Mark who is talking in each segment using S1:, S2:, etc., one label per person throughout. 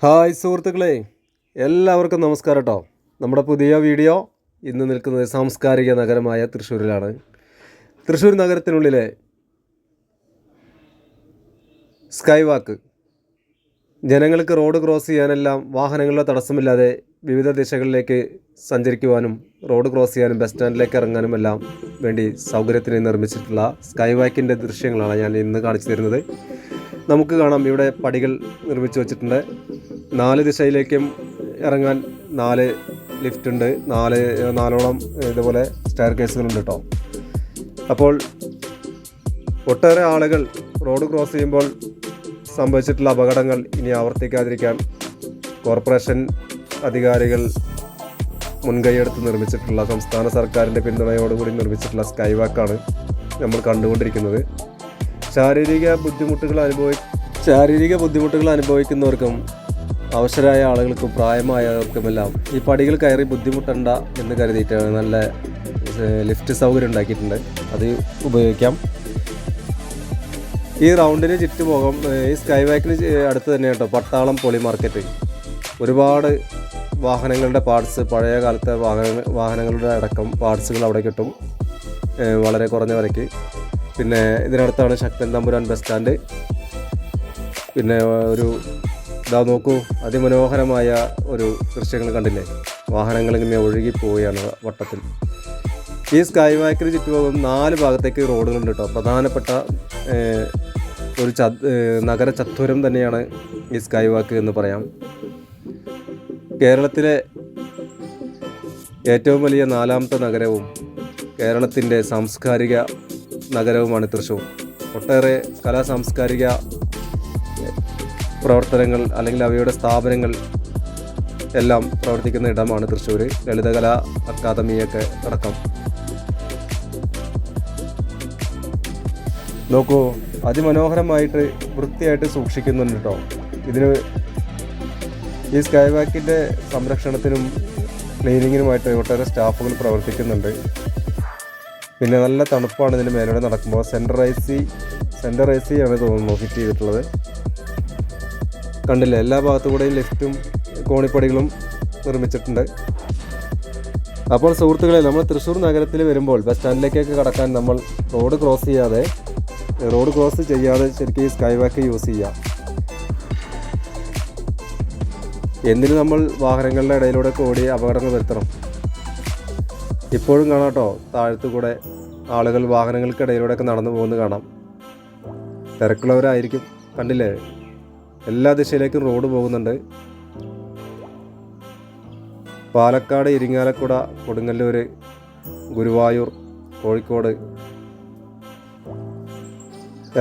S1: Hi സുഹൃത്തുക്കളെ, എല്ലാവർക്കും നമസ്കാരം കേട്ടോ. നമ്മുടെ പുതിയ വീഡിയോ ഇന്ന് നിൽക്കുന്നത് സാംസ്കാരിക നഗരമായ തൃശ്ശൂരിലാണ്. തൃശ്ശൂർ നഗരത്തിനുള്ളിലെ സ്കൈ വാക്ക് ജനങ്ങൾക്ക് റോഡ് ക്രോസ് ചെയ്യാനെല്ലാം വാഹനങ്ങളുടെ തടസ്സമില്ലാതെ വിവിധ ദിശകളിലേക്ക് സഞ്ചരിക്കുവാനും റോഡ് ക്രോസ് ചെയ്യാനും ബസ് സ്റ്റാൻഡിലേക്ക് ഇറങ്ങാനും എല്ലാം വേണ്ടി സൗകര്യത്തിന് നിർമ്മിച്ചിട്ടുള്ള സ്കൈ വാക്കിൻ്റെ ദൃശ്യങ്ങളാണ് ഞാൻ ഇന്ന് കാണിച്ചു തരുന്നത്. നമുക്ക് കാണാം, ഇവിടെ പടികൾ നിർമ്മിച്ചു വച്ചിട്ടുണ്ട്. 4 ദിശയിലേക്കും ഇറങ്ങാൻ 4 ലിഫ്റ്റ് ഉണ്ട്, നാലോളം ഇതുപോലെ സ്റ്റെയർ കേസുകളുണ്ട് കേട്ടോ. അപ്പോൾ ഒട്ടേറെ ആളുകൾ റോഡ് ക്രോസ് ചെയ്യുമ്പോൾ സംഭവിച്ചിട്ടുള്ള അപകടങ്ങൾ ഇനി ആവർത്തിക്കാതിരിക്കാൻ കോർപ്പറേഷൻ അധികാരികൾ മുൻകൈയെടുത്ത് നിർമ്മിച്ചിട്ടുള്ള, സംസ്ഥാന സർക്കാരിൻ്റെ പിന്തുണയോടുകൂടി നിർമ്മിച്ചിട്ടുള്ള സ്കൈ വാക്കാണ് നമ്മൾ കണ്ടുകൊണ്ടിരിക്കുന്നത്. ശാരീരിക ബുദ്ധിമുട്ടുകൾ അനുഭവിക്കുന്നവർക്കും അവശരായ ആളുകൾക്കും പ്രായമായവർക്കുമെല്ലാം ഈ പടികൾ കയറി ബുദ്ധിമുട്ടണ്ട എന്ന് കരുതിയിട്ടാണ് നല്ല ലിഫ്റ്റ് സൗകര്യം ഉണ്ടാക്കിയിട്ടുണ്ട്. അത് ഉപയോഗിക്കാം. ഈ റൗണ്ടിന് ചുറ്റുമുഖം ഈ സ്കൈ വാക്കിന് അടുത്ത് തന്നെ കേട്ടോ പട്ടാളം പോളി മാർക്കറ്റ്. ഒരുപാട് വാഹനങ്ങളുടെ പാർട്സ്, പഴയ കാലത്തെ വാഹനങ്ങളുടെ അടക്കം പാർട്സുകൾ അവിടെ കിട്ടും വളരെ കുറഞ്ഞ വിലയ്ക്ക്. പിന്നെ ഇതിനടുത്താണ് ശക്തൻ തമ്പുരാൻ ബസ് സ്റ്റാൻഡ്. പിന്നെ ഇതാ നോക്കൂ, അതിമനോഹരമായ ഒരു ദൃശ്യങ്ങൾ കണ്ടില്ലേ? വാഹനങ്ങൾ ഇങ്ങനെ ഒഴുകിപ്പോവുകയാണ് വട്ടത്തിൽ. ഈ സ്കൈ വാക്കിന് ചുറ്റുപോകും 4 ഭാഗത്തേക്ക് റോഡുകളുണ്ട് കേട്ടോ. പ്രധാനപ്പെട്ട ഒരു നഗര ചത്വരം തന്നെയാണ് ഈ സ്കൈ വാക്ക് എന്ന് പറയാം. കേരളത്തിലെ ഏറ്റവും വലിയ 4ാമത്തെ നഗരവും കേരളത്തിൻ്റെ സാംസ്കാരിക നഗരവുമാണ് തൃശ്ശൂർ. ഒട്ടേറെ സാംസ്കാരിക പ്രവർത്തനങ്ങൾ അല്ലെങ്കിൽ അവയുടെ സ്ഥാപനങ്ങൾ എല്ലാം പ്രവർത്തിക്കുന്ന ഇടമാണ് തൃശ്ശൂർ. ലളിതകലാ അക്കാദമിയൊക്കെ അടക്കം. നോക്കൂ, അതിമനോഹരമായിട്ട് വൃത്തിയായിട്ട് സൂക്ഷിക്കുന്നുണ്ട് കേട്ടോ. ഇതിന് ഈ സ്കൈ വാക്കിൻ്റെ സംരക്ഷണത്തിനും ക്ലീനിങ്ങിനുമായിട്ട് ഒട്ടേറെ സ്റ്റാഫുകൾ പ്രവർത്തിക്കുന്നുണ്ട്. പിന്നെ നല്ല തണുപ്പാണ് ഇതിന് മേലോടെ നടക്കുമ്പോൾ. സെൻറ്റർ എ സി ആണ് തോന്നുന്നു ഫിറ്റ് ചെയ്തിട്ടുള്ളത്. കണ്ടില്ലേ, എല്ലാ ഭാഗത്തുകൂടെയും ലിഫ്റ്റും കോണിപ്പടികളും നിർമ്മിച്ചിട്ടുണ്ട്. അപ്പോൾ സുഹൃത്തുക്കളെ, നമ്മൾ തൃശ്ശൂർ നഗരത്തിൽ വരുമ്പോൾ ബസ് സ്റ്റാൻഡിലേക്കൊക്കെ കടക്കാൻ നമ്മൾ റോഡ് ക്രോസ് ചെയ്യാതെ ശരിക്കും ഈ സ്കൈ വാക്ക് യൂസ് ചെയ്യാം. എന്തിന് നമ്മൾ വാഹനങ്ങളുടെ ഇടയിലൂടെ ഓടി അപകടങ്ങൾ വരുത്തണം? ഇപ്പോഴും കാണാം കേട്ടോ, താഴത്തുകൂടെ ആളുകൾ വാഹനങ്ങൾക്കിടയിലൂടെയൊക്കെ നടന്നു പോകുന്നത് കാണാം. തിരക്കുള്ളവരായിരിക്കും. കണ്ടില്ലേ, എല്ലാ ദിശയിലേക്കും റോഡ് പോകുന്നുണ്ട്. പാലക്കാട്, ഇരിങ്ങാലക്കുട, കൊടുങ്ങല്ലൂർ, ഗുരുവായൂർ, കോഴിക്കോട്,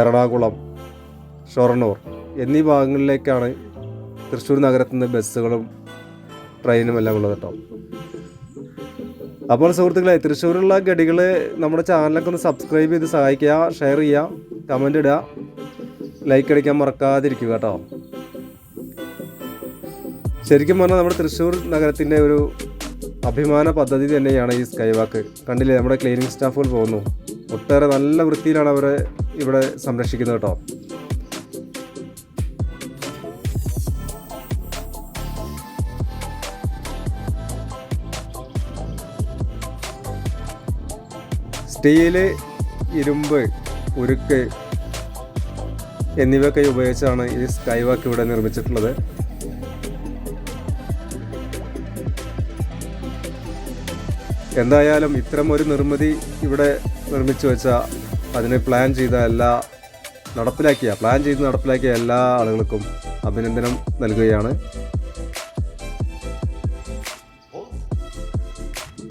S1: എറണാകുളം, ഷൊർണൂർ എന്നീ ഭാഗങ്ങളിലേക്കാണ് തൃശ്ശൂർ നഗരത്തിൽ നിന്ന് ബസ്സുകളും ട്രെയിനും എല്ലാം ഉള്ളത് കേട്ടോ. അപ്പോൾ സുഹൃത്തുക്കളെ, തൃശ്ശൂരുള്ള ഗഡികൾ നമ്മുടെ ചാനലൊക്കെ ഒന്ന് സബ്സ്ക്രൈബ് ചെയ്ത് സഹായിക്കുക, ഷെയർ ചെയ്യുക, കമൻ്റ് ഇടുക, ലൈക്ക് അടിക്കാൻ മറക്കാതിരിക്കുക കേട്ടോ. ശരിക്കും പറഞ്ഞാൽ നമ്മുടെ തൃശ്ശൂർ നഗരത്തിൻ്റെ ഒരു അഭിമാന പദ്ധതി തന്നെയാണ് ഈ സ്കൈ വാക്ക്. കണ്ടില്ലേ, നമ്മുടെ ക്ലീനിങ് സ്റ്റാഫുകൾ പോകുന്നു. ഒട്ടേറെ നല്ല വൃത്തിയിലാണ് അവരെ ഇവിടെ സംരക്ഷിക്കുന്നത് കേട്ടോ. സ്റ്റീല്, ഇരുമ്പ്, ഉരുക്ക് എന്നിവയൊക്കെ ഉപയോഗിച്ചാണ് ഈ സ്കൈ വാക്ക് ഇവിടെ നിർമ്മിച്ചിട്ടുള്ളത്. എന്തായാലും ഇത്തരം ഒരു നിർമ്മിതി ഇവിടെ നിർമ്മിച്ചു വെച്ചാൽ അതിന് പ്ലാൻ ചെയ്ത് നടപ്പിലാക്കിയ എല്ലാ ആളുകൾക്കും അഭിനന്ദനം നൽകുകയാണ്.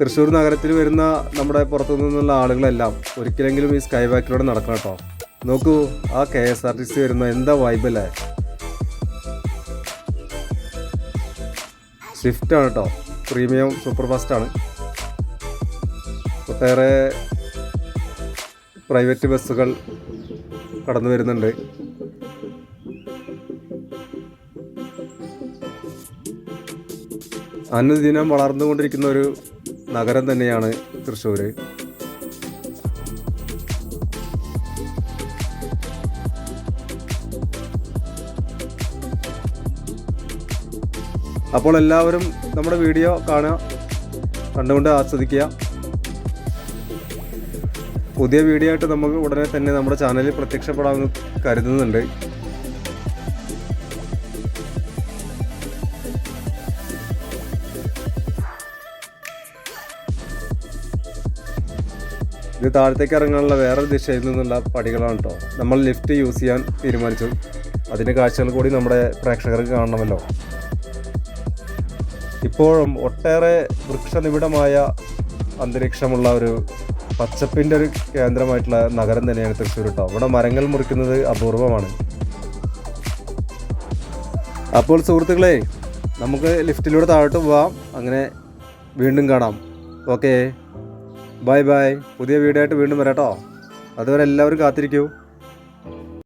S1: തൃശ്ശൂർ നഗരത്തിൽ വരുന്ന നമ്മുടെ പുറത്തു നിന്നുള്ള ആളുകളെല്ലാം ഒരിക്കലെങ്കിലും ഈ സ്കൈ വാക്കിലൂടെ നടക്കണം കേട്ടോ. നോക്കൂ, ആ KSRTC വരുന്ന എന്താ വൈബല്ലേ! സ്വിഫ്റ്റാണ് കേട്ടോ, പ്രീമിയം സൂപ്പർ ഫാസ്റ്റാണ്. ഒട്ടേറെ പ്രൈവറ്റ് ബസ്സുകൾ കടന്നു വരുന്നുണ്ട്. അനുദിനം വളർന്നുകൊണ്ടിരിക്കുന്ന ഒരു നഗരം തന്നെയാണ് തൃശ്ശൂർ. അപ്പോൾ എല്ലാവരും നമ്മുടെ വീഡിയോ കാണുക, കണ്ടുകൊണ്ട് ആസ്വദിക്കുക. പുതിയ വീഡിയോ ആയിട്ട് നമുക്ക് ഉടനെ തന്നെ നമ്മുടെ ചാനലിൽ പ്രത്യക്ഷപ്പെടാമെന്ന് കരുതുന്നുണ്ട്. ഇത് താഴത്തേക്ക് ഇറങ്ങാനുള്ള വേറൊരു ദിശയിൽ നിന്നുള്ള പടികളാണ് കേട്ടോ. നമ്മൾ ലിഫ്റ്റ് യൂസ് ചെയ്യാൻ തീരുമാനിച്ചു. അതിൻ്റെ കാഴ്ചകൾ കൂടി നമ്മുടെ പ്രേക്ഷകർക്ക് കാണണമല്ലോ. ഇപ്പോഴും ഒട്ടേറെ വൃക്ഷനിബിഡമായ അന്തരീക്ഷമുള്ള ഒരു പച്ചപ്പിൻ്റെ ഒരു കേന്ദ്രമായിട്ടുള്ള നഗരം തന്നെയാണ് തൃശ്ശൂർ കേട്ടോ. ഇവിടെ മരങ്ങൾ മുറിക്കുന്നത് അപൂർവമാണ്. അപ്പോൾ സുഹൃത്തുക്കളെ, നമുക്ക് ലിഫ്റ്റിലൂടെ താഴോട്ട് പോവാം. അങ്ങനെ വീണ്ടും കാണാം. Okay, bye bye. പുതിയ വീഡിയോ ആയിട്ട് വീണ്ടും വരാം കേട്ടോ. അതുവരെ എല്ലാവരും കാത്തിരിക്കൂ.